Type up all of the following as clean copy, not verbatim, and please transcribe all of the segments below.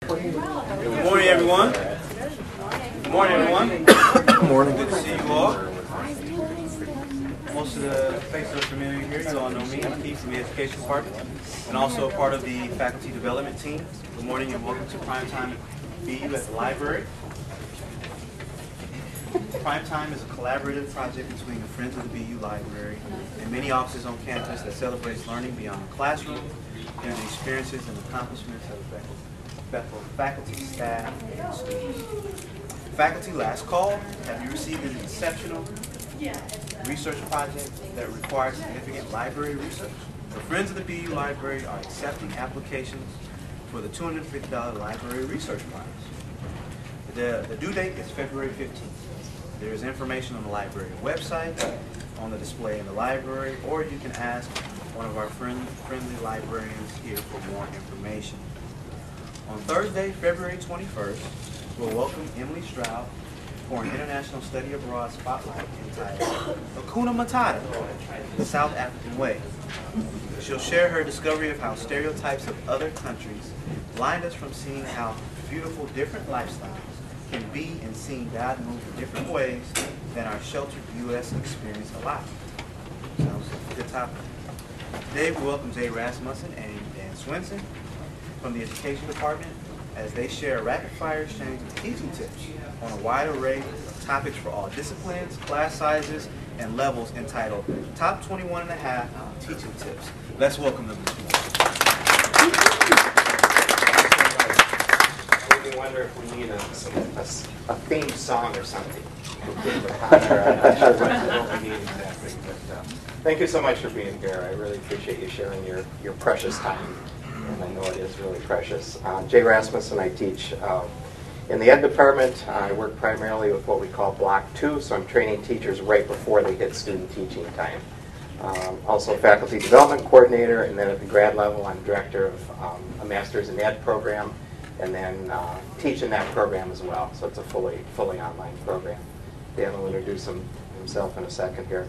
Good morning, everyone. Good morning, everyone. Good morning. Good to see you all. Most of the faces are familiar here. You all know me. I'm Keith from the Education Department and also a part of the Faculty Development Team. Good morning and welcome to Primetime at BU at the library. Primetime is a collaborative project between the Friends of the BU Library and many offices on campus that celebrates learning beyond the classroom and the experiences and accomplishments of faculty, staff, and students. Faculty last call, have you received an exceptional research project that requires significant library research? The Friends of the BU Library are accepting applications for the $250 library research prize. The due date is February 15th. There is information on the library website, on the display in the library, or you can ask one of our friendly librarians here for more information. On Thursday, February 21st, we'll welcome Emily Stroud for an International Study Abroad Spotlight entitled Hakuna Matata, the South African Way. She'll share her discovery of how stereotypes of other countries blind us from seeing how beautiful different lifestyles can be and seeing God move in different ways than our sheltered U.S. experience allows. Sounds like a good topic. Today we welcome Rasmussen and Swenson from the Education Department as they share a rapid-fire exchange of teaching tips on a wide array of topics for all disciplines, class sizes, and levels entitled Top 21 and a Half Teaching Tips. Let's welcome them this morning. I wonder if we need a theme song or something. I'm not sure what we need exactly, but thank you so much for being here. I really appreciate you sharing your precious time, and I know it is really precious. Jay Rasmussen, I teach in the Ed Department. I work primarily with what we call Block 2, so I'm training teachers right before they hit student teaching time. Also Faculty Development Coordinator, and then at the grad level, I'm Director of a Master's in Ed program, and then teaching that program as well. So it's a fully online program. Dan will introduce himself in a second here.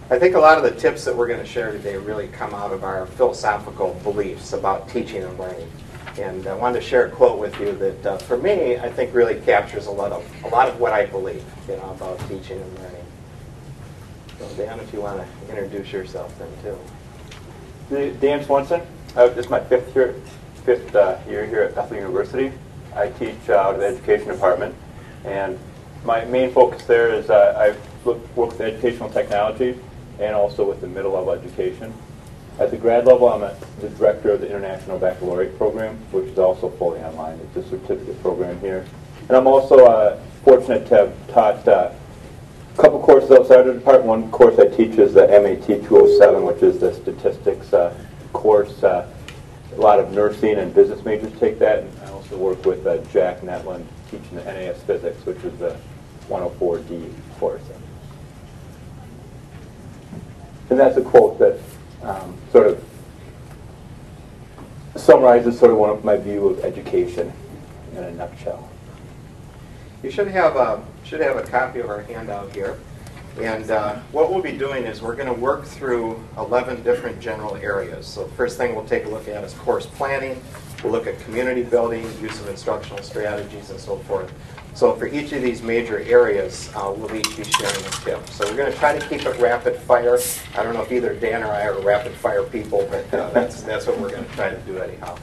I think a lot of the tips that we're going to share today really come out of our philosophical beliefs about teaching and learning. And I wanted to share a quote with you that, for me, I think really captures a lot of what I believe, about teaching and learning. So Dan, if you want to introduce yourself then too. Dan Swenson. This is my fifth year here at Bethel University. I teach out of the Education Department, and my main focus there is I work with educational technology and also with the middle level education. At the grad level, I'm the director of the International Baccalaureate program, which is also fully online. It's a certificate program here. And I'm also fortunate to have taught a couple courses outside of the department. One course I teach is the MAT 207, which is the statistics course. A lot of nursing and business majors take that. And I also work with Jack Netland teaching the NAS Physics, which is the 104D course. And that's a quote that sort of summarizes sort of one of my view of education in a nutshell. You should have a copy of our handout here. And what we'll be doing is we're going to work through 11 different general areas. So the first thing we'll take a look at is course planning. We'll look at community building, use of instructional strategies, and so forth. So for each of these major areas, we'll each be sharing a tip. So we're going to try to keep it rapid fire. I don't know if either Dan or I are rapid fire people, but that's what we're going to try to do anyhow.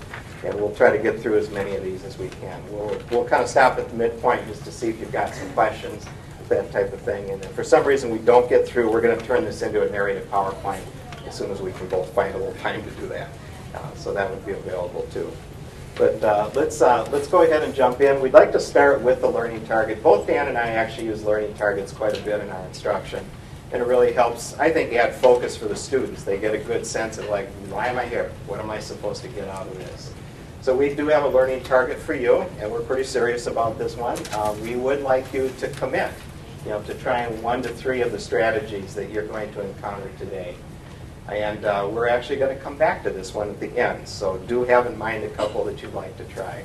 And we'll try to get through as many of these as we can. We'll kind of stop at the midpoint just to see if you've got some questions, that type of thing. And if for some reason we don't get through, we're going to turn this into a narrative PowerPoint as soon as we can both find a little time to do that. So that would be available too. But let's go ahead and jump in. We'd like to start with the learning target. Both Dan and I actually use learning targets quite a bit in our instruction. And it really helps, I think, add focus for the students. They get a good sense of, like, why am I here? What am I supposed to get out of this? So we do have a learning target for you, and we're pretty serious about this one. We would like you to commit, to trying 1 to 3 of the strategies that you're going to encounter today. And we're actually going to come back to this one at the end. So do have in mind a couple that you'd like to try.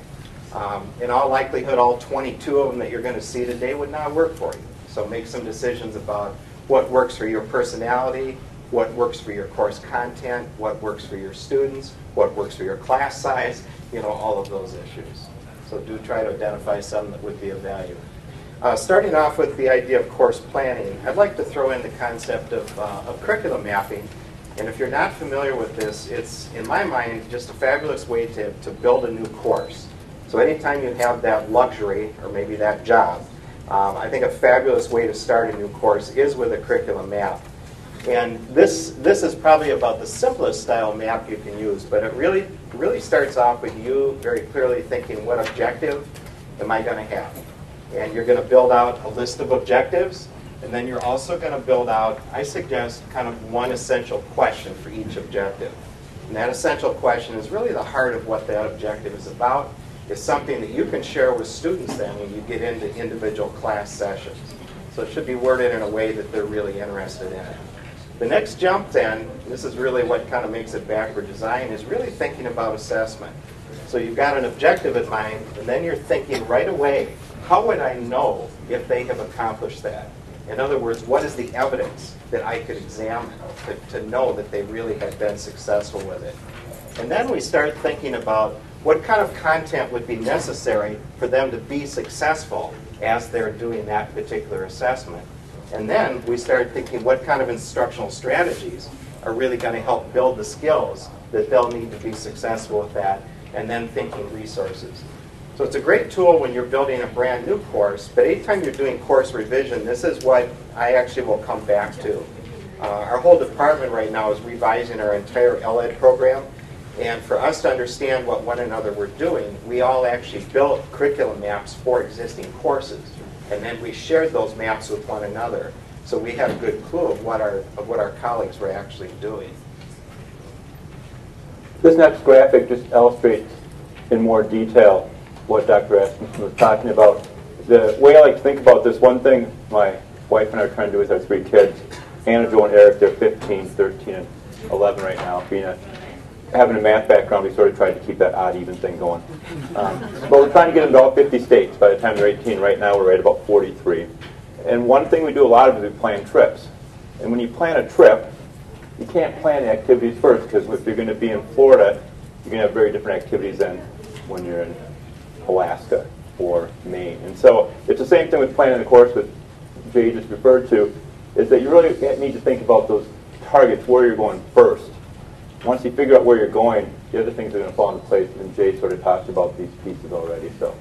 In all likelihood, all 22 of them that you're going to see today would not work for you. So make some decisions about what works for your personality, what works for your course content, what works for your students, what works for your class size, all of those issues. So do try to identify some that would be of value. Starting off with the idea of course planning, I'd like to throw in the concept of curriculum mapping. And if you're not familiar with this, it's, in my mind, just a fabulous way to build a new course. So anytime you have that luxury, or maybe that job, I think a fabulous way to start a new course is with a curriculum map. And this is probably about the simplest style map you can use, but it really starts off with you very clearly thinking, what objective am I going to have? And you're going to build out a list of objectives, and then you're also going to build out, I suggest, kind of one essential question for each objective. And that essential question is really the heart of what that objective is about. It's something that you can share with students then when you get into individual class sessions. So it should be worded in a way that they're really interested in it. The next jump then, this is really what kind of makes it backward design, is really thinking about assessment. So you've got an objective in mind, and then you're thinking right away, how would I know if they have accomplished that? In other words, what is the evidence that I could examine to know that they really have been successful with it? And then we start thinking about what kind of content would be necessary for them to be successful as they're doing that particular assessment. And then we start thinking what kind of instructional strategies are really going to help build the skills that they'll need to be successful with that, and then thinking resources. So it's a great tool when you're building a brand new course, but anytime you're doing course revision, this is what I actually will come back to. Our whole department right now is revising our entire LED program, and for us to understand what one another we're doing, we all actually built curriculum maps for existing courses, and then we shared those maps with one another, so we had a good clue of what our colleagues were actually doing. This next graphic just illustrates in more detail what Dr. Rasmussen was talking about. The way I like to think about this, one thing my wife and I are trying to do with our 3 kids, Anna, Joe, and Eric, they're 15, 13, and 11 right now. Having a math background, we sort of tried to keep that odd, even thing going. But we're trying to get them to all 50 states by the time they're 18. Right now, we're at about 43. And one thing we do a lot of is we plan trips. And when you plan a trip, you can't plan the activities first, because if you're going to be in Florida, you're going to have very different activities than when you're in Alaska or Maine. And so it's the same thing with planning the course that Jay just referred to, is that you really need to think about those targets, where you're going first. Once you figure out where you're going, the other things are going to fall into place, and Jay sort of talked about these pieces already. So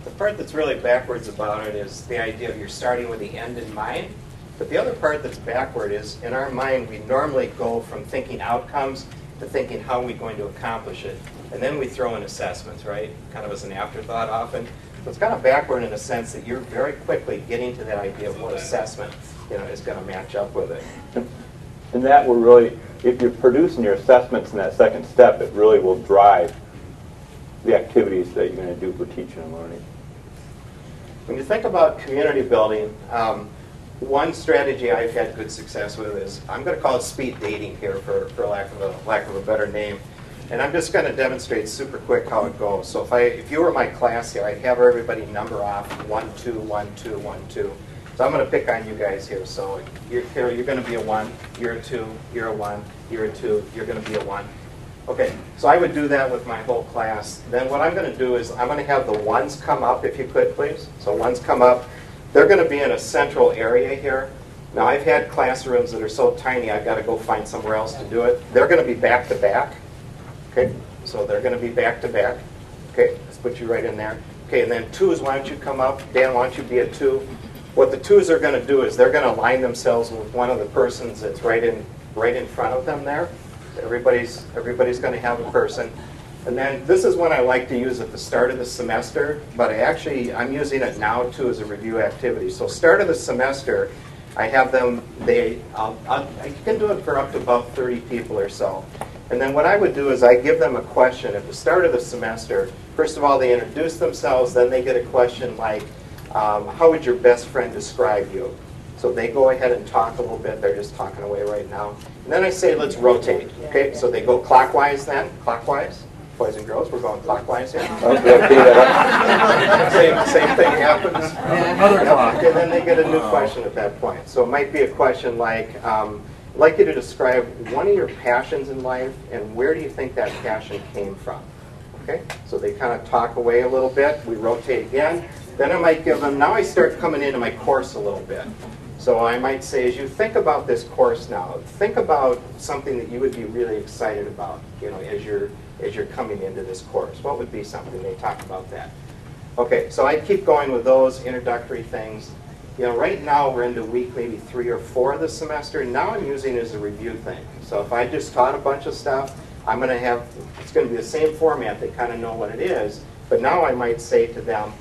the part that's really backwards about it is the idea of you're starting with the end in mind. But the other part that's backward is, in our mind, we normally go from thinking outcomes to thinking how are we going to accomplish it. And then we throw in assessments, right? Kind of as an afterthought often. So it's kind of backward in a sense that you're very quickly getting to that idea of what assessment is going to match up with it. And that will really, if you're producing your assessments in that second step, it really will drive the activities that you're going to do for teaching and learning. When you think about community building, one strategy I've had good success with is, I'm going to call it speed dating here for lack of a better name. And I'm just going to demonstrate super quick how it goes. So if you were my class here, I'd have everybody number off 1, 2, 1, 2, 1, 2. So I'm going to pick on you guys here. So you're going to be a 1, you're a 2, you're a 1, you're a 2, you're going to be a 1. Okay, so I would do that with my whole class. Then what I'm going to do is I'm going to have the 1s come up, if you could, please. So 1s come up. They're going to be in a central area here. Now, I've had classrooms that are so tiny, I've got to go find somewhere else to do it. They're going to be back to back. Okay, so they're going to be back to back. Okay, let's put you right in there. Okay, and then 2s, why don't you come up? Dan, why don't you be a 2? What the 2s are going to do is they're going to align themselves with one of the persons that's right in front of them there. Everybody's going to have a person. And then this is one I like to use at the start of the semester, but I'm using it now too as a review activity. So start of the semester, I have them, I can do it for up to about 30 people or so. And then what I would do is I give them a question at the start of the semester. First of all, they introduce themselves, then they get a question like, how would your best friend describe you? So they go ahead and talk a little bit. They're just talking away right now. And then I say, let's rotate. Okay, so they go clockwise then, clockwise. Boys and girls, we're going clockwise here. Same thing happens. Another clock. And then they get a new question at that point. So it might be a question like, I'd like you to describe one of your passions in life, and where do you think that passion came from? Okay, so they kind of talk away a little bit. We rotate again. Then I might give them, now I start coming into my course a little bit. So I might say, as you think about this course now, think about something that you would be really excited about, as you're coming into this course. What would be something? They talk about that. Okay, so I keep going with those introductory things. Right now we're into week maybe 3 or 4 of the semester. Now I'm using it as a review thing. So if I just taught a bunch of stuff, it's going to be the same format. They kind of know what it is. But now I might say to them,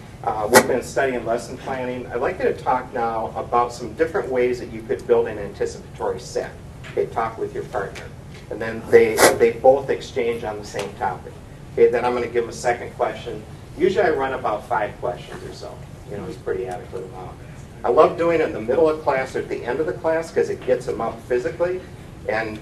we've been studying lesson planning. I'd like you to talk now about some different ways that you could build an anticipatory set. Okay, talk with your partner. And then they both exchange on the same topic. Okay, then I'm going to give them a second question. Usually I run about 5 questions or so. It's a pretty adequate amount. I love doing it in the middle of class or at the end of the class because it gets them up physically. And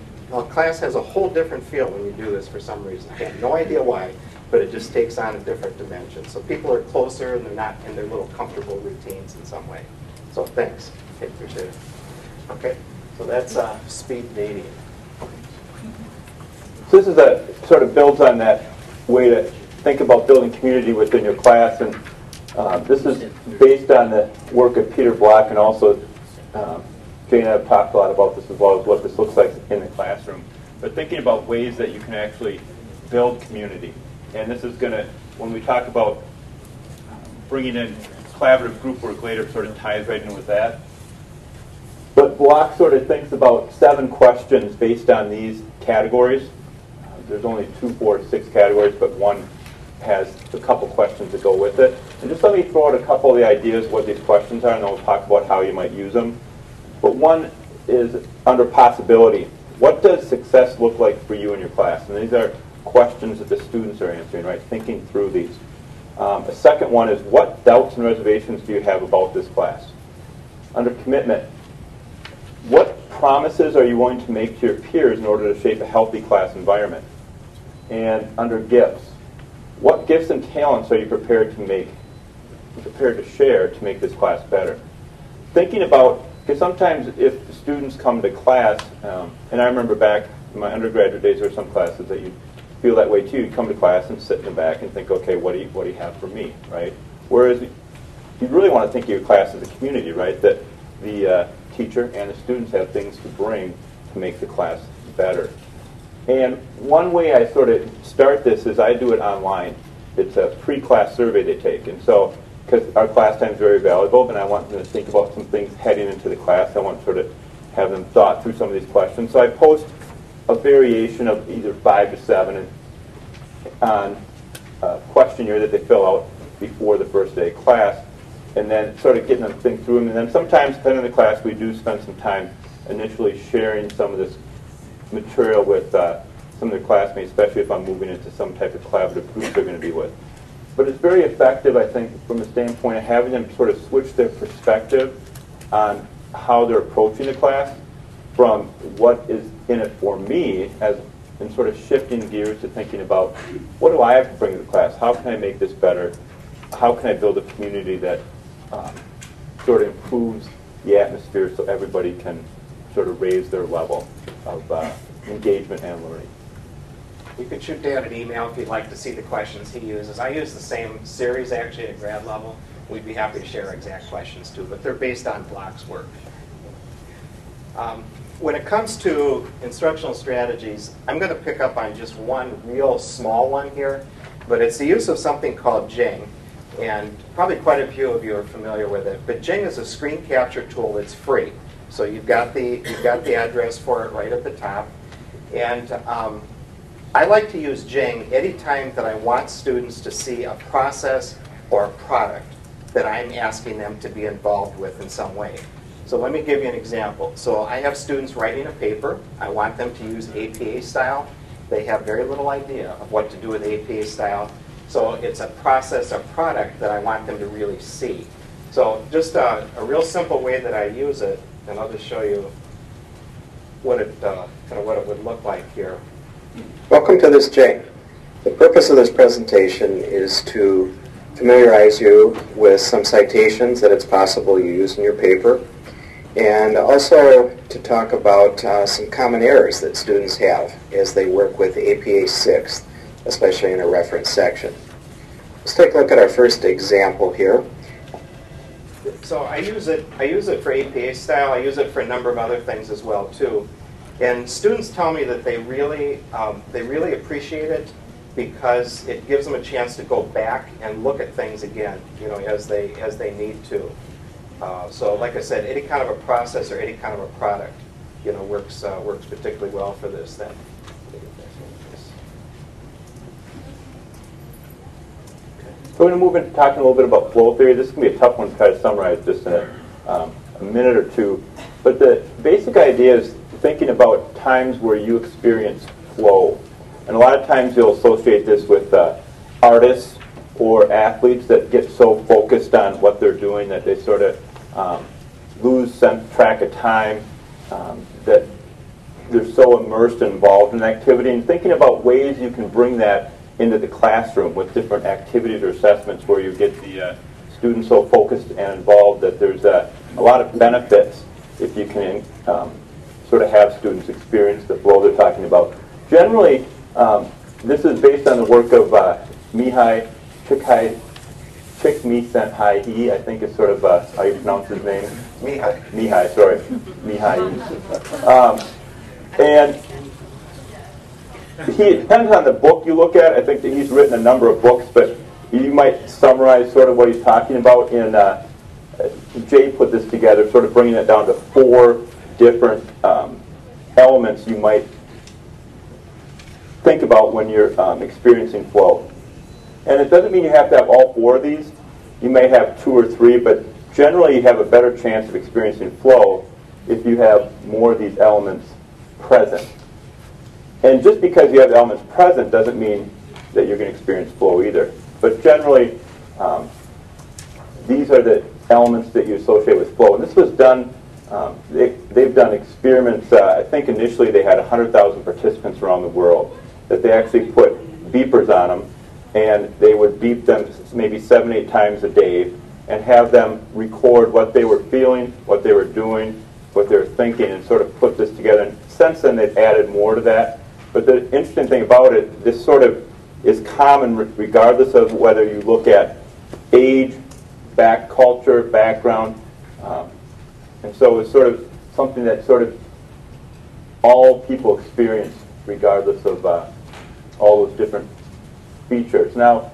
class has a whole different feel when you do this for some reason. I have no idea why, but it just takes on a different dimension. So people are closer and they're not in their little comfortable routines in some way. So thanks. Okay, appreciate it. Okay, so that's speed dating. So this is sort of builds on that way to think about building community within your class, and this is based on the work of Peter Block, and also Jane and I have talked a lot about this as well as what this looks like in the classroom. But thinking about ways that you can actually build community. And this is going to, when we talk about bringing in collaborative group work later, sort of ties right in with that. But Block sort of thinks about 7 questions based on these categories. There's only 2, 4, 6 categories, but one has a couple questions that go with it. And just let me throw out a couple of the ideas what these questions are, and then we'll talk about how you might use them. But one is under possibility. What does success look like for you in your class? And these are questions that the students are answering, right? Thinking through these. A second one is, what doubts and reservations do you have about this class? Under commitment, what promises are you willing to make to your peers in order to shape a healthy class environment? And under gifts, what gifts and talents are you prepared to share to make this class better? Thinking about, because sometimes if the students come to class, and I remember back in my undergraduate days, there were some classes that you feel that way too. You come to class and sit in the back and think, okay, what do you have for me, right? Whereas you really want to think of your class as a community, right? That the teacher and the students have things to bring to make the class better. And one way I sort of start this is I do it online. It's a pre-class survey they take. And so, because our class time is very valuable, and I want them to think about some things heading into the class. I want to sort of have them thought through some of these questions. So I post a variation of either 5 to 7 on a questionnaire that they fill out before the first day of class, and then sort of getting them to think through them. And then sometimes, depending on the class, we do spend some time initially sharing some of this material with some of their classmates, especially if I'm moving into some type of collaborative group they're going to be with. But it's very effective, I think, from the standpoint of having them sort of switch their perspective on how they're approaching the class from what is in it for me, and sort of shifting gears to thinking about, what do I have to bring to the class? How can I make this better? How can I build a community that sort of improves the atmosphere so everybody can sort of raise their level of engagement and learning? You could shoot Dad an email if you'd like to see the questions he uses. I use the same series actually at grad level. We'd be happy to share exact questions too, but they're based on Block's work. When it comes to instructional strategies, I'm going to pick up on just one real small one here, but it's the use of something called Jing, and probably quite a few of you are familiar with it. But Jing is a screen capture tool that's free. So you've got the address for it right at the top. And I like to use Jing anytime that I want students to see a process or a product that I'm asking them to be involved with in some way. So let me give you an example. So I have students writing a paper. I want them to use APA style. They have very little idea of what to do with APA style. So it's a process or product that I want them to really see. So just a real simple way that I use it, and I'll just show you what it kind of what it would look like here. Welcome to this Jing. The purpose of this presentation is to familiarize you with some citations that it's possible you use in your paper, and also to talk about some common errors that students have as they work with APA 6, especially in a reference section. Let's take a look at our first example here. So I use it for APA style. I use it for a number of other things as well too. And students tell me that they really appreciate it because it gives them a chance to go back and look at things again, as they need to. So like I said, any kind of a process or any kind of a product, works particularly well for this then. So we're going to move into talking a little bit about flow theory. This is going to be a tough one to try to summarize just in a minute or two. But the basic idea is thinking about times where you experience flow. And a lot of times you'll associate this with artists or athletes that get so focused on what they're doing that they sort of lose track of time, that they're so immersed and involved in activity. And thinking about ways you can bring that into the classroom with different activities or assessments where you get the students so focused and involved that there's a lot of benefits if you can sort of have students experience the flow they're talking about. Generally, this is based on the work of Mihai Csikszentmihalyi, I think is sort of how you pronounce his name. Mihai, sorry. Mihai. And it depends on the book you look at. I think that he's written a number of books, but you might summarize sort of what he's talking about in, Jay put this together, sort of bringing it down to 4 different elements you might think about when you're experiencing flow. And it doesn't mean you have to have all 4 of these. You may have 2 or 3, but generally you have a better chance of experiencing flow if you have more of these elements present. And just because you have the elements present doesn't mean that you're going to experience flow either. But generally, these are the elements that you associate with flow. And this was done, they've done experiments, I think initially they had 100,000 participants around the world, that they actually put beepers on them, and they would beep them maybe 7, 8 times a day, and have them record what they were feeling, what they were doing, what they were thinking, and sort of put this together. And since then, they've added more to that. But the interesting thing about it, this sort of is common regardless of whether you look at age, culture, background. And so it's sort of something that sort of all people experience regardless of all those different features. Now,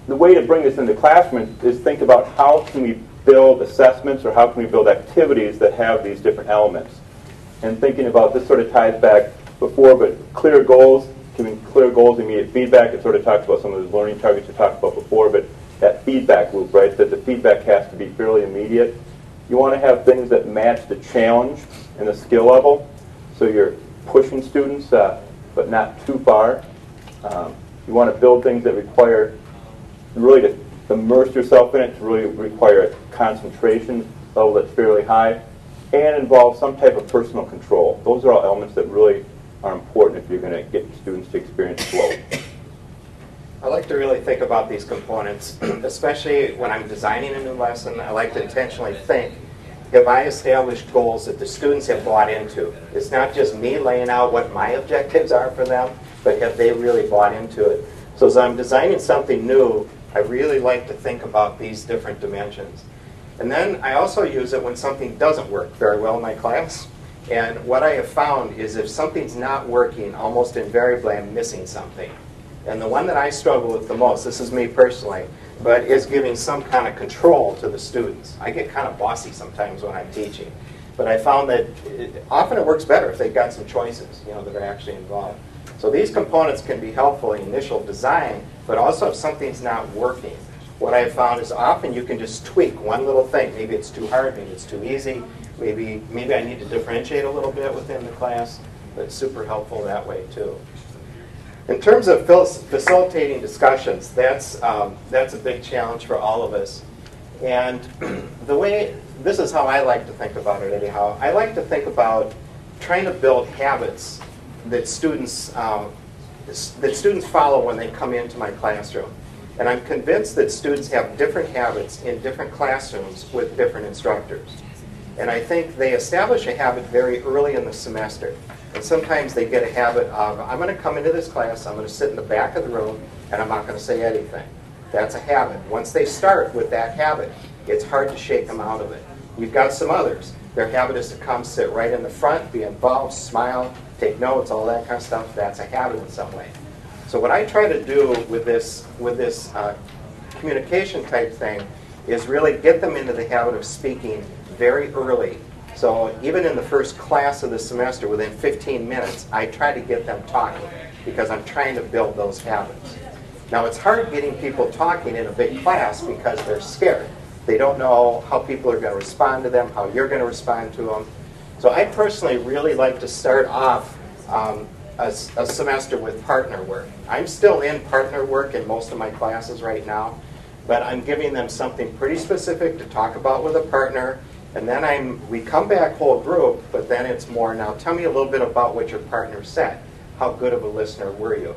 the way to bring this into the classroom is think about how can we build assessments or how can we build activities that have these different elements. And thinking about this sort of ties back before, but clear goals, giving clear goals, immediate feedback. It sort of talks about some of those learning targets you talked about before, but that feedback loop, right, that the feedback has to be fairly immediate. You want to have things that match the challenge and the skill level, so you're pushing students, but not too far. You want to build things that require really to immerse yourself in it, to really require a concentration level that's fairly high, and involve some type of personal control. Those are all elements that really are important if you're going to get students to experience flow. I like to really think about these components, especially when I'm designing a new lesson. I like to intentionally think, have I established goals that the students have bought into? It's not just me laying out what my objectives are for them, but have they really bought into it? So as I'm designing something new, I really like to think about these different dimensions. And then I also use it when something doesn't work very well in my class. And what I have found is if something's not working, almost invariably I'm missing something. And the one that I struggle with the most, this is me personally, but is giving some kind of control to the students. I get kind of bossy sometimes when I'm teaching. But I found that often it works better if they've got some choices, that are actually involved. So these components can be helpful in initial design, but also if something's not working. What I've found is often you can just tweak one little thing. Maybe it's too hard, maybe it's too easy, maybe I need to differentiate a little bit within the class, but it's super helpful that way too. In terms of facilitating discussions, that's a big challenge for all of us. And this is how I like to think about it anyhow. I like to think about trying to build habits that students follow when they come into my classroom. And I'm convinced that students have different habits in different classrooms with different instructors. And I think they establish a habit very early in the semester. And sometimes they get a habit of, I'm going to come into this class, I'm going to sit in the back of the room, and I'm not going to say anything. That's a habit. Once they start with that habit, it's hard to shake them out of it. You've got some others. Their habit is to come sit right in the front, be involved, smile, take notes, all that kind of stuff. That's a habit in some way. So what I try to do with this communication type thing is really get them into the habit of speaking very early. So even in the first class of the semester, within 15 minutes, I try to get them talking because I'm trying to build those habits. Now it's hard getting people talking in a big class because they're scared. They don't know how people are going to respond to them, how you're going to respond to them. So I personally really like to start off a semester with partner work. I'm still in partner work in most of my classes right now, but I'm giving them something pretty specific to talk about with a partner, and then we come back whole group, but then it's more, now tell me a little bit about what your partner said. How good of a listener were you?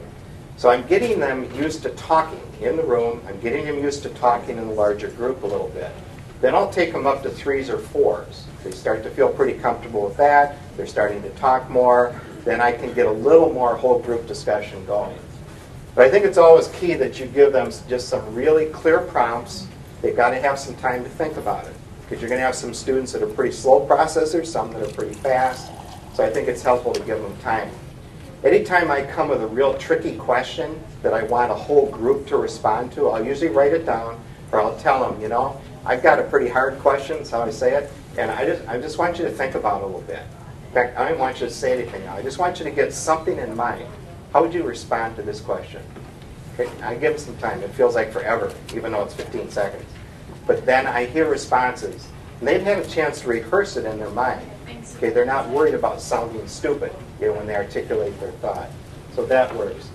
So I'm getting them used to talking in the room. I'm getting them used to talking in the larger group a little bit. Then I'll take them up to 3s or 4s. They start to feel pretty comfortable with that. They're starting to talk more. Then I can get a little more whole group discussion going. But I think it's always key that you give them just some really clear prompts. They've got to have some time to think about it, because you're going to have some students that are pretty slow processors, some that are pretty fast. So I think it's helpful to give them time. Anytime I come with a real tricky question that I want a whole group to respond to, I'll usually write it down, or I'll tell them, you know, I've got a pretty hard question, that's how I say it, and I just want you to think about it a little bit. In fact, I don't want you to say anything now. I just want you to get something in mind. How would you respond to this question? Okay, I give them some time. It feels like forever, even though it's 15 seconds. But then I hear responses, and they've had a chance to rehearse it in their mind. Okay, they're not worried about sounding stupid, you know, when they articulate their thought. So that works.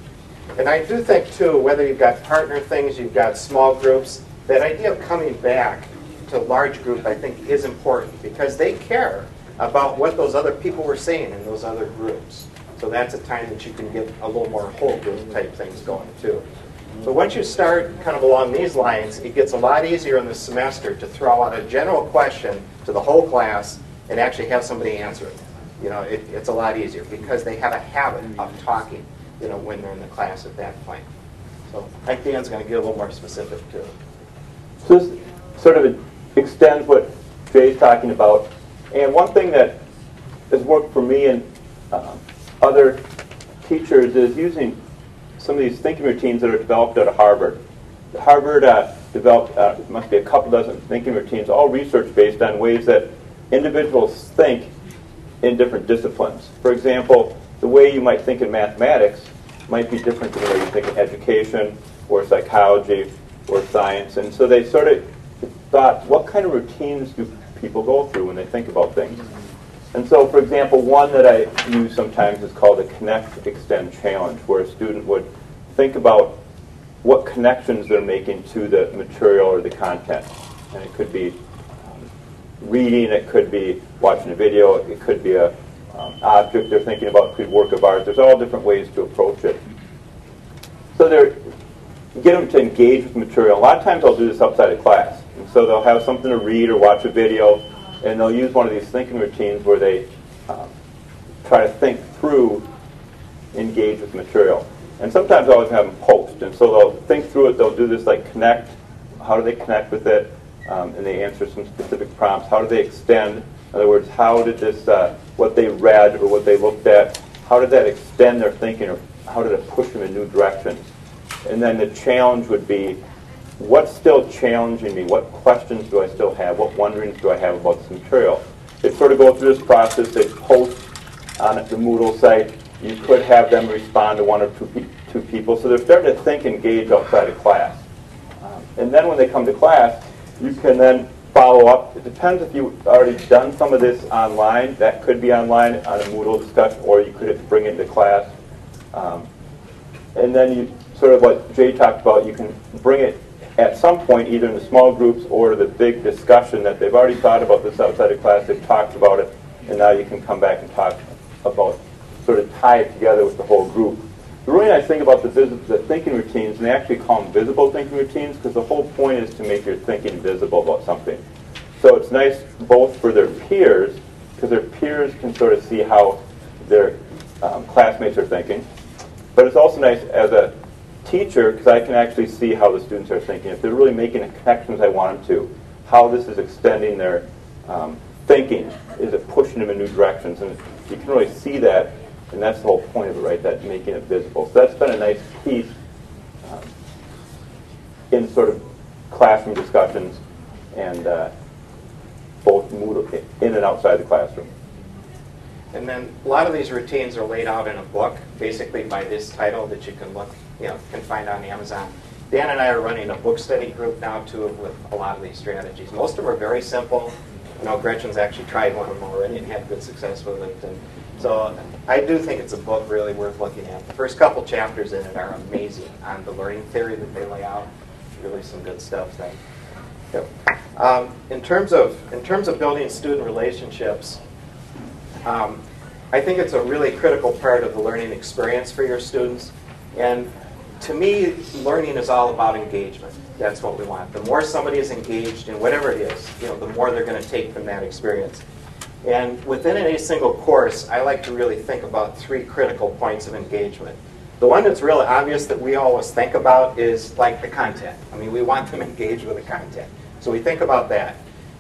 And I do think, too, whether you've got partner things, you've got small groups, that idea of coming back to large group, I think, is important, because they care about what those other people were saying in those other groups. So that's a time that you can get a little more whole group type things going, too. So once you start kind of along these lines, it gets a lot easier in the semester to throw out a general question to the whole class and actually have somebody answer it. You know, it's a lot easier because they have a habit of talking, you know, when they're in the class at that point. So I think Dan's going to get a little more specific too. So this sort of extends what Jay's talking about. And one thing that has worked for me and other teachers is using some of these thinking routines that are developed out of Harvard. Harvard developed, it must be a couple dozen thinking routines, all research-based on ways that individuals think in different disciplines. For example, the way you might think in mathematics might be different than the way you think in education or psychology or science. And so they sort of thought, what kind of routines do people go through when they think about things? And so, for example, one that I use sometimes is called a Connect, Extend Challenge, where a student would think about what connections they're making to the material or the content. And it could be reading, it could be watching a video, it could be a object they're thinking about, it could be work of art. There's all different ways to approach it. So get them to engage with material. A lot of times I'll do this outside of class. And so they'll have something to read or watch a video, and they'll use one of these thinking routines where they try to think through, engage with material. And sometimes I'll even have them post. And so they'll think through it, they'll do this like connect, how do they connect with it? And they answer some specific prompts. How do they extend? In other words, how did this, what they read or what they looked at, how did that extend their thinking, or how did it push them in new directions? And then the challenge would be, what's still challenging me? What questions do I still have? What wonderings do I have about this material? They sort of go through this process. They post on the Moodle site. You could have them respond to one or two people. So they're starting to think, engage outside of class. And then when they come to class, you can then follow up. It depends if you've already done some of this online. That could be online on a Moodle discussion, or you could bring it to class. And then you sort of what Jay talked about, you can bring it at some point either in the small groups or the big discussion that they've already thought about this outside of class, they've talked about it, and now you can come back and talk about, sort of tie it together with the whole group. The really nice thing about the thinking routines, and they actually call them visible thinking routines, because the whole point is to make your thinking visible about something. So it's nice both for their peers, because their peers can sort of see how they're classmates are thinking. But it's also nice as a teacher because I can actually see how the students are thinking. If they're really making the connections I want them to, how this is extending their thinking. Is it pushing them in new directions? And you can really see that, and that's the whole point of it, right? That making it visible. So that's been a nice piece in sort of classroom discussions and both Moodle in and outside the classroom. And then a lot of these routines are laid out in a book, basically by this title that you can look, can find on Amazon. Dan and I are running a book study group now too with a lot of these strategies. Most of them are very simple. Gretchen's actually tried one of them already and had good success with it. And so I do think it's a book really worth looking at. The first couple chapters in it are amazing on the learning theory that they lay out. Really some good stuff there. Yep. In terms of building student relationships, I think it's a really critical part of the learning experience for your students. And to me, learning is all about engagement. That's what we want. The more somebody is engaged in whatever it is, the more they're going to take from that experience. And within any single course, I like to really think about 3 critical points of engagement. The one that's really obvious that we always think about is like the content. I mean, we want them engaged with the content. So we think about that.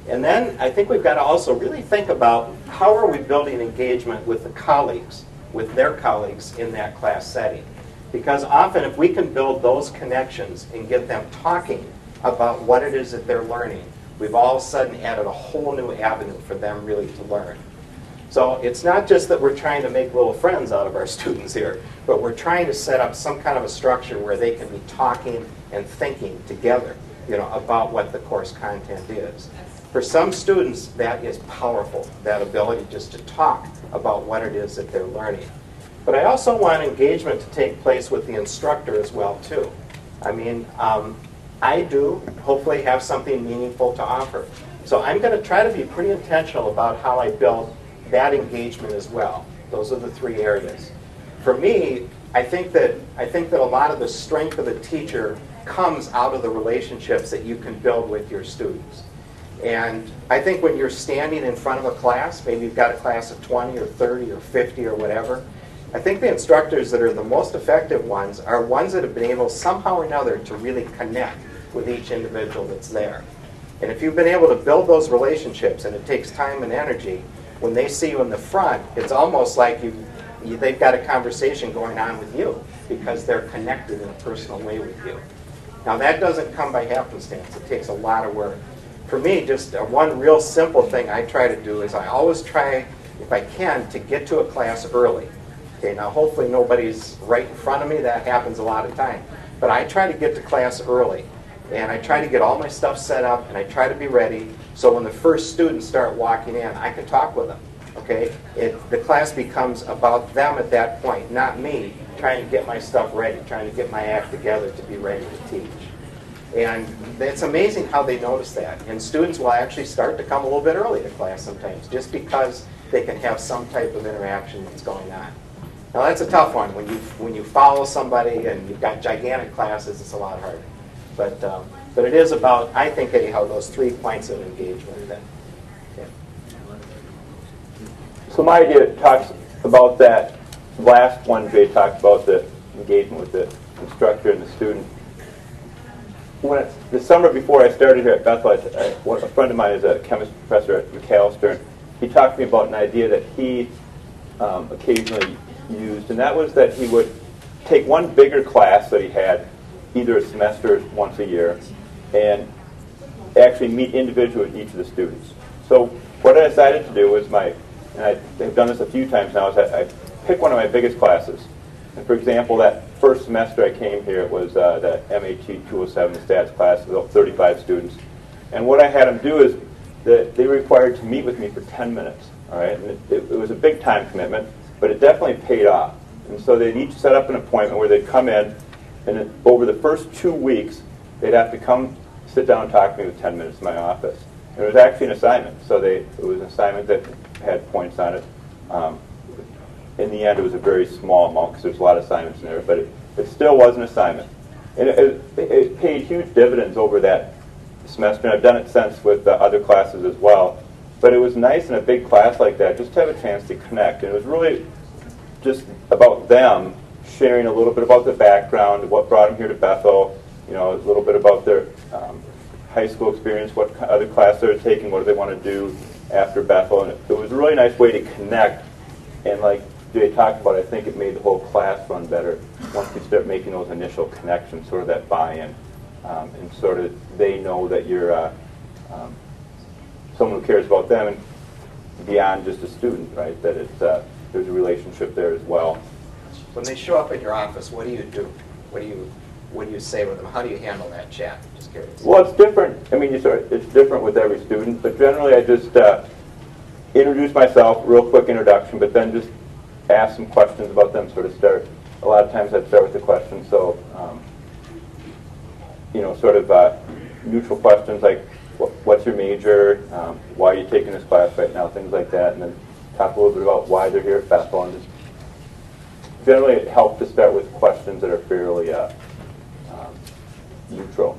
And then I think we've got to also really think about how are we building engagement with the colleagues, with their colleagues in that class setting. Because often if we can build those connections and get them talking about what it is that they're learning, we've all of a sudden added a whole new avenue for them really to learn. So it's not just that we're trying to make little friends out of our students here, but we're trying to set up some kind of a structure where they can be talking and thinking together, about what the course content is. For some students, that is powerful, that ability just to talk about what it is that they're learning. But I also want engagement to take place with the instructor as well, too. I mean, I do hopefully have something meaningful to offer. So I'm going to try to be pretty intentional about how I build that engagement as well. Those are the 3 areas. For me, I think that a lot of the strength of a teacher comes out of the relationships that you can build with your students. And I think when you're standing in front of a class, maybe you've got a class of 20 or 30 or 50 or whatever, I think the instructors that are the most effective ones are ones that have been able somehow or another to really connect with each individual that's there. And if you've been able to build those relationships, and it takes time and energy, when they see you in the front, it's almost like they've got a conversation going on with you because they're connected in a personal way with you. Now that doesn't come by happenstance. It takes a lot of work. For me, just one real simple thing I try to do is I always try, if I can, to get to a class early. Okay, now hopefully nobody's right in front of me. That happens a lot of time. But I try to get to class early. And I try to get all my stuff set up, and I try to be ready, so when the first students start walking in, I can talk with them. Okay? The class becomes about them at that point, not me trying to get my stuff ready, trying to get my act together to be ready to teach. And it's amazing how they notice that. And students will actually start to come a little bit early to class sometimes, just because they can have some type of interaction that's going on. Now that's a tough one. When you follow somebody and you've got gigantic classes, it's a lot harder. But it is about, I think anyhow, those 3 points of engagement. Yeah. So my idea talks about that last one. Jay talked about the engagement with the instructor and the student. The summer before I started here at Bethel, a friend of mine is a chemistry professor at McAllister, and he talked to me about an idea that he occasionally used, and that was that he would take one bigger class that he had, either a semester once a year, and actually meet individually with each of the students. So what I decided to do was and I've done this a few times now, is I pick one of my biggest classes. And for example, that first semester I came here, it was the MAT 207 stats class with about 35 students. And what I had them do is that they were required to meet with me for 10 minutes. All right? And it was a big time commitment, but it definitely paid off. And so they'd each set up an appointment where they'd come in, and over the first 2 weeks, they'd have to come sit down and talk to me with 10 minutes in my office. And it was actually an assignment. So it was an assignment that had points on it. In the end, it was a very small amount because there's a lot of assignments in there, but it still was an assignment. And it paid huge dividends over that semester, and I've done it since with other classes as well. But it was nice in a big class like that just to have a chance to connect. And it was really just about them, sharing a little bit about their background, what brought them here to Bethel, you know, a little bit about their high school experience, what other class they're taking, what do they want to do after Bethel. And it was a really nice way to connect. And like Jay talked about, I think it made the whole class run better once you start making those initial connections, sort of that buy-in. And sort of they know that you're someone who cares about them and beyond just a student, right? That it's there's a relationship there as well. When they show up in your office, what do you do? What do you say with them? How do you handle that chat? Just curious. Well, it's different. I mean, it's different with every student, but generally I just introduce myself, real quick introduction, but then just ask some questions about them, sort of start. A lot of times I'd start with the question, so, you know, sort of neutral questions like, what's your major, why are you taking this class right now, things like that, and then talk a little bit about why they're here at Bethel. And just generally it helps to start with questions that are fairly neutral,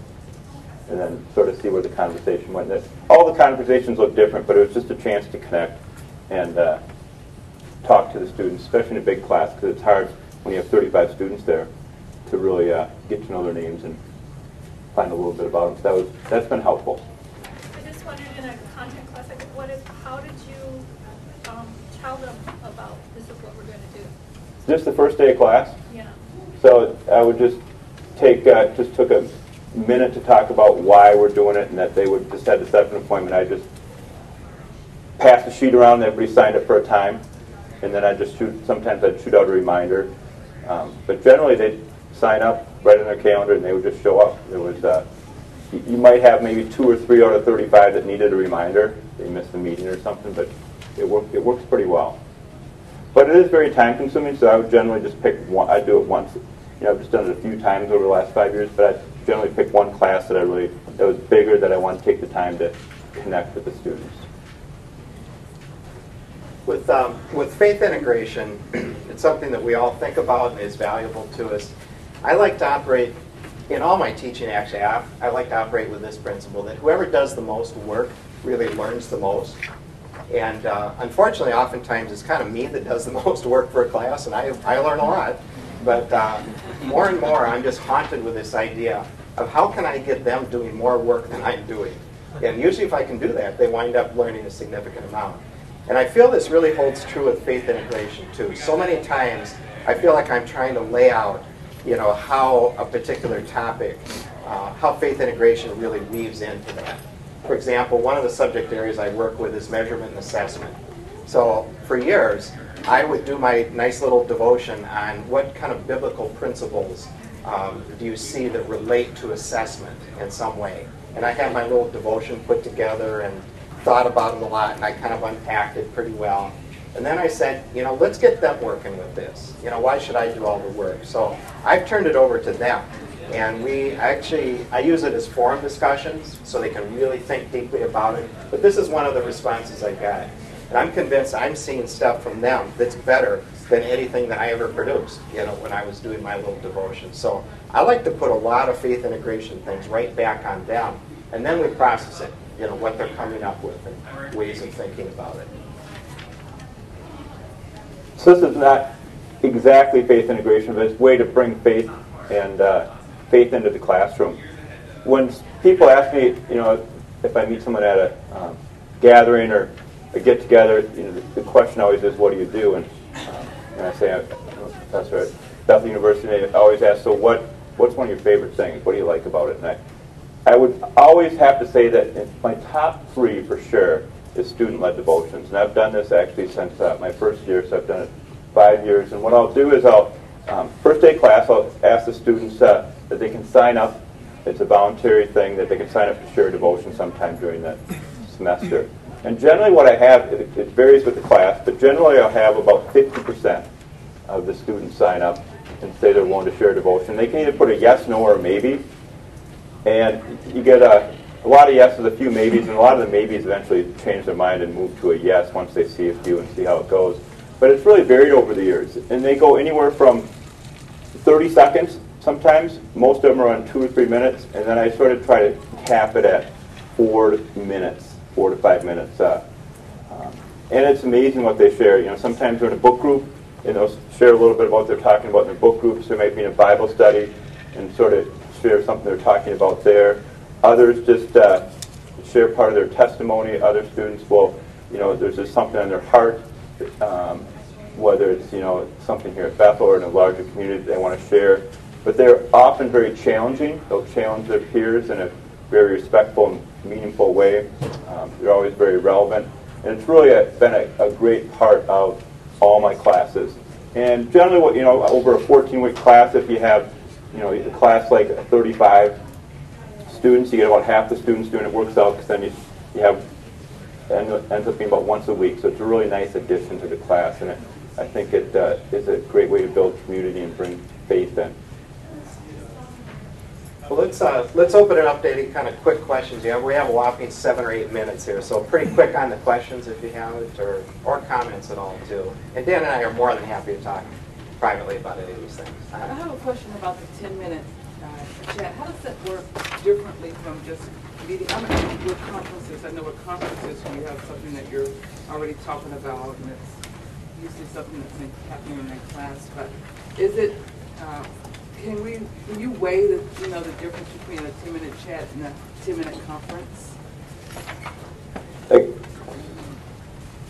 and then sort of see where the conversation went. All the conversations look different, but it was just a chance to connect and talk to the students, especially in a big class, because it's hard when you have 35 students there to really get to know their names and find a little bit about them. So that's been helpful. I just wondered, in a content class, like, how did you tell them about this is what we're going to do? Just the first day of class. Yeah. So I would just took a minute to talk about why we're doing it, and that they would just had to set up an appointment. I just passed the sheet around, everybody signed up for a time, and then sometimes I'd shoot out a reminder. But generally they'd sign up, write in their calendar, and they would just show up. There was you might have maybe 2 or 3 out of 35 that needed a reminder. They missed the meeting or something, but it works pretty well. But it is very time consuming, so I would generally just pick one. I'd do it once. You know, I've just done it a few times over the last 5 years, but I generally pick one class that was bigger, that I want to take the time to connect with the students. With faith integration, it's something that we all think about and is valuable to us. I like to operate, in all my teaching actually, I like to operate with this principle, that whoever does the most work really learns the most. And unfortunately, oftentimes it's kind of me that does the most work for a class, and I learn a lot. But more and more, I'm just haunted with this idea of how can I get them doing more work than I'm doing. And usually if I can do that, they wind up learning a significant amount. And I feel this really holds true with faith integration too. So many times, I feel like I'm trying to lay out, you know, how a particular topic, how faith integration really weaves into that. For example, one of the subject areas I work with is measurement and assessment. So for years, I would do my nice little devotion on what kind of biblical principles do you see that relate to assessment in some way. And I had my little devotion put together and thought about it a lot, and I kind of unpacked it pretty well. And then I said, you know, let's get them working with this. You know, why should I do all the work? So I've turned it over to them. And I use it as forum discussions so they can really think deeply about it. But this is one of the responses I got. And I'm convinced I'm seeing stuff from them that's better than anything that I ever produced, you know, when I was doing my little devotion. So I like to put a lot of faith integration things right back on them. And then we process it, you know, what they're coming up with and ways of thinking about it. So this is not exactly faith integration, but it's a way to bring faith and faith into the classroom. When people ask me, you know, if I meet someone at a gathering or a get-together, you know, the question always is, what do you do? And I say, I'm a professor at Bethel University, and I always ask, so what's one of your favorite things? What do you like about it? And I would always have to say that my top 3 for sure is student-led devotions. And I've done this actually since my first year, so I've done it 5 years. And what I'll do is first day class, I'll ask the students that they can sign up. It's a voluntary thing that they can sign up to share a devotion sometime during the semester. And generally what I have, it varies with the class, but generally I'll have about 50% of the students sign up and say they're willing to share a devotion. They can either put a yes, no, or a maybe. And you get a lot of yeses, a few maybes, and a lot of the maybes eventually change their mind and move to a yes once they see a few and see how it goes. But it's really varied over the years. And they go anywhere from 30 seconds sometimes. Most of them are on 2 or 3 minutes. And then I sort of try to cap it at 4 minutes, 4 to 5 minutes. And it's amazing what they share. You know, sometimes they're in a book group and they'll share a little bit about what they're talking about in their book groups. They might be in a Bible study and sort of share something they're talking about there. Others just share part of their testimony. Other students will, there's just something on their heart, whether it's, something here at Bethel or in a larger community that they want to share. But they're often very challenging. They'll challenge their peers in a very respectful and meaningful way. They're always very relevant. And it's really been a great part of all my classes. And generally, over a 14-week class, if you have, a class like 35 students, you get about half the students doing it. Works out because then you have, ends up being about once a week. So it's a really nice addition to the class. And I think it is a great way to build community and bring faith in. Well, let's open it up to any kind of quick questions. We have a whopping 7 or 8 minutes here, so pretty quick on the questions if you have it, or comments at all too. And Dan and I are more than happy to talk privately about any of these things. I have a question about the 10-minute chat. How does that work differently from just meeting? I mean, with conferences, I know with conferences you have something that you're already talking about, and it's usually something that's happening in that class. But is it? Can you weigh the the difference between a 10-minute chat and a 10-minute conference?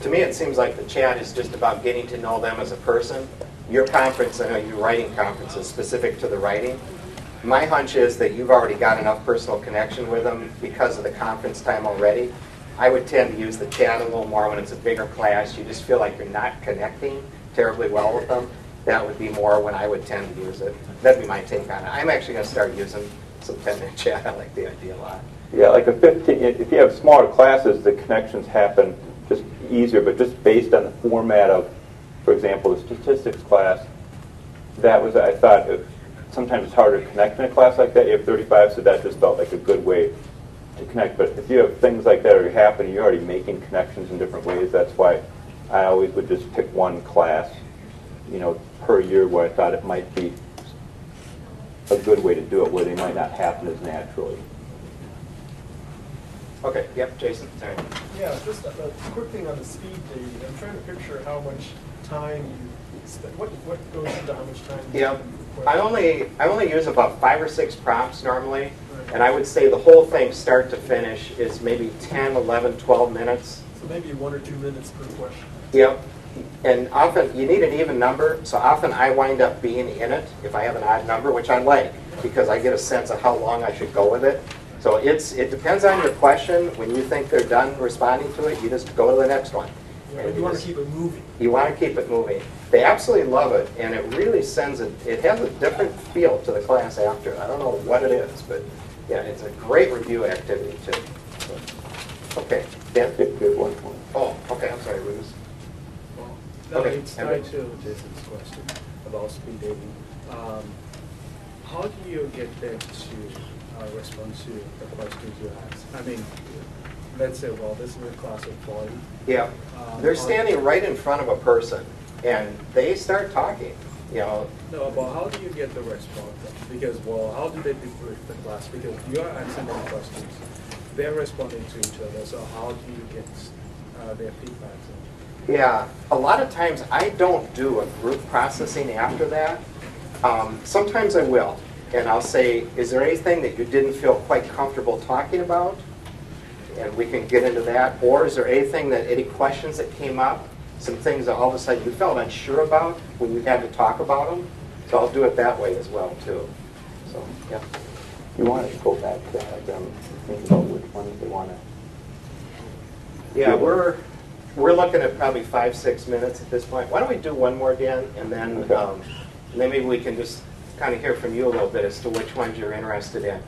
To me, it seems like the chat is just about getting to know them as a person. Your conference, I know you're writing conferences specific to the writing. My hunch is that you've already got enough personal connection with them because of the conference time already. I would tend to use the chat a little more when it's a bigger class. You just feel like you're not connecting terribly well with them. That would be more when I would tend to use it. That'd be my take on it. I'm actually going to start using some 10-minute chat. I like the idea a lot. Yeah, like if you have smaller classes, the connections happen just easier, but just based on the format of, for example, the statistics class, I thought, sometimes it's harder to connect in a class like that. You have 35, so that just felt like a good way to connect. But if you have things like that are happening, you're already making connections in different ways. That's why I always would just pick one class, per year where I thought it might be a good way to do it, where they might not happen as naturally. Okay, yep, Jason, sorry. Yeah, just a quick thing on the speed dating. I'm trying to picture how much time you spend, what goes into how much time you Yeah, spend. I only use about 5 or 6 prompts normally, and I would say the whole thing start to finish is maybe 10, 11, 12 minutes. So maybe 1 or 2 minutes per question. Yep. And often, you need an even number, so often I wind up being in it if I have an odd number, which I like, because I get a sense of how long I should go with it. So it depends on your question. When you think they're done responding to it, you just go to the next one. Yeah, but you want to keep it moving. You want to keep it moving. They absolutely love it, and it really it has a different feel to the class after. I don't know what it is, but yeah, it's a great review activity too. So, okay, Dan? Good one. Oh, okay, I'm sorry, Bruce. No, Okay. it's tied to Jason's question about speed dating. How do you get them to respond to the questions you ask? I mean, let's say, well, this is a class of 40. Yeah, they're standing right in front of a person, and they start talking. No, but how do you get the response? Because, well, how do they debrief the class? Because you are answering their questions. They're responding to each other, so how do you get their feedback? Yeah, a lot of times I don't do a group processing after that. Sometimes I will, and I'll say, is there anything that you didn't feel quite comfortable talking about? And we can get into that. Or is there any questions that came up, some things that all of a sudden you felt unsure about when you had to talk about them? So I'll do it that way as well, too. So, yeah. You want to go back to them, think about which ones they want to. Yeah, we're looking at probably 5-6 minutes at this point. Why don't we do one more, Dan, and then maybe we can just kind of hear from you a little bit as to which ones you're interested in.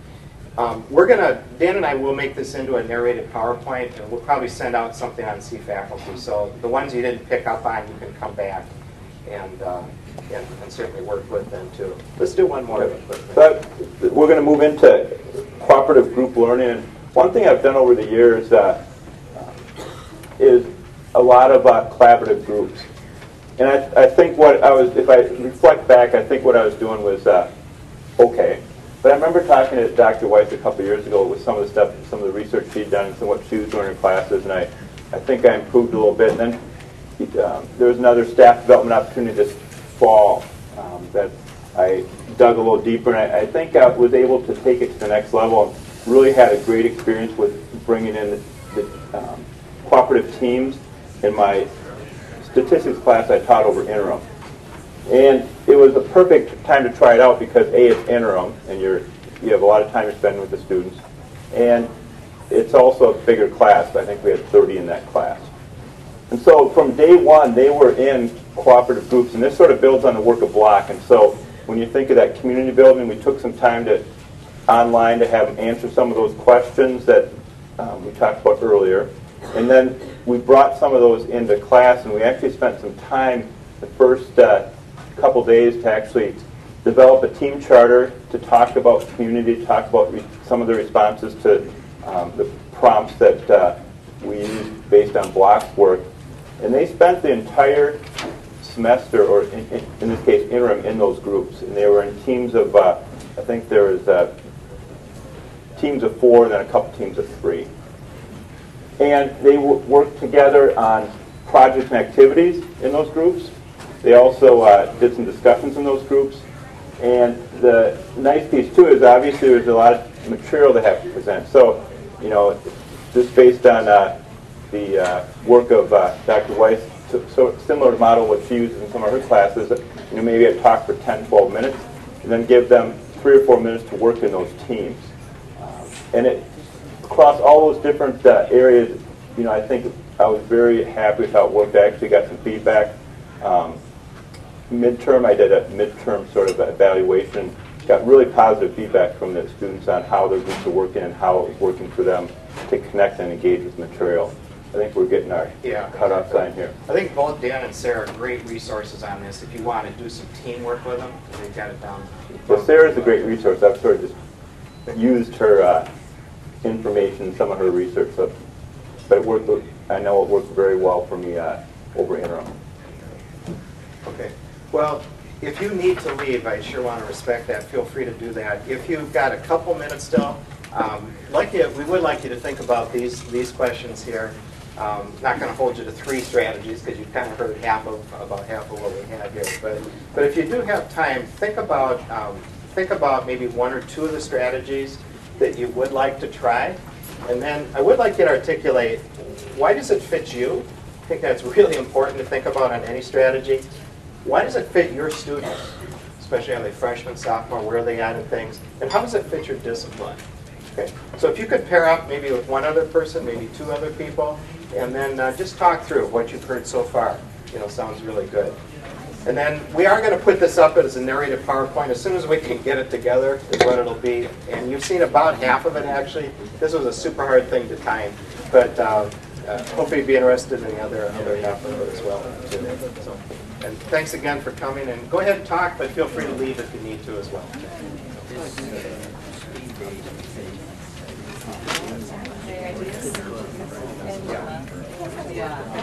Dan and I will make this into a narrated PowerPoint, and we'll probably send out something on C faculty. So the ones you didn't pick up on, you can come back and certainly work with them too. Let's do one more. So we're going to move into cooperative group learning. And one thing I've done over the years is a lot of collaborative groups. And I think if I reflect back, I think what I was doing was okay. But I remember talking to Dr. Weiss a couple of years ago with some of the stuff, some of the research she'd done, and some of what she was doing in classes, and I think I improved a little bit. And then there was another staff development opportunity this fall that I dug a little deeper, and I think I was able to take it to the next level and really had a great experience with bringing in the cooperative teams in my statistics class I taught over interim. And it was a perfect time to try it out because A, it's interim, and you have a lot of time to spend with the students, and it's also a bigger class. I think we had 30 in that class. And so from day one, they were in cooperative groups, and this sort of builds on the work of block. And so when you think of that community building, we took some time online to have them answer some of those questions that we talked about earlier. And then we brought some of those into class, and we actually spent some time the first couple days to actually develop a team charter to talk about community, to talk about some of the responses to the prompts that we used based on block work. And they spent the entire semester, or in this case interim, in those groups. And they were in teams of, I think there was teams of 4 and then a couple teams of 3. And they worked together on projects and activities in those groups. They also did some discussions in those groups. And the nice piece, too, is obviously there's a lot of material they have to present. So, you know, just based on the work of Dr. Weiss, so similar model what she uses in some of her classes, you know, maybe I talk for 10, 12 minutes, and then give them 3 or 4 minutes to work in those teams. And across all those different areas, you know, I think I was very happy with how it worked. I actually got some feedback. Midterm, I did a midterm sort of evaluation. Got really positive feedback from the students on how their groups are working and how it was working for them to connect and engage with material. I think we're getting our cutoff sign here. I think both Dan and Sarah are great resources on this if you want to do some teamwork with them. They've got it down. Well, Sarah's a great resource. I've sort of just used her information, some of her research, but it worked. I know it worked very well for me over interim. Okay. Well, if you need to leave, I sure want to respect that. Feel free to do that. If you've got a couple minutes still, we would like you to think about these questions here. Not going to hold you to 3 strategies because you've kind of heard about half of what we have here. But if you do have time, think about maybe 1 or 2 of the strategies that you would like to try, and then I would like you to articulate why does it fit you. I think that's really important to think about on any strategy. Why does it fit your students, especially are they freshmen, sophomore, where are they at in things, and how does it fit your discipline? Okay. So if you could pair up maybe with 1 other person, maybe 2 other people, and then just talk through what you've heard so far. You know, sounds really good. And then we are going to put this up as a narrated PowerPoint. As soon as we can get it together is what it'll be. And you've seen about half of it, actually. This was a super hard thing to time. But hopefully you'd be interested in the other half of it as well. So, and thanks again for coming. And go ahead and talk, but feel free to leave if you need to as well. Yeah.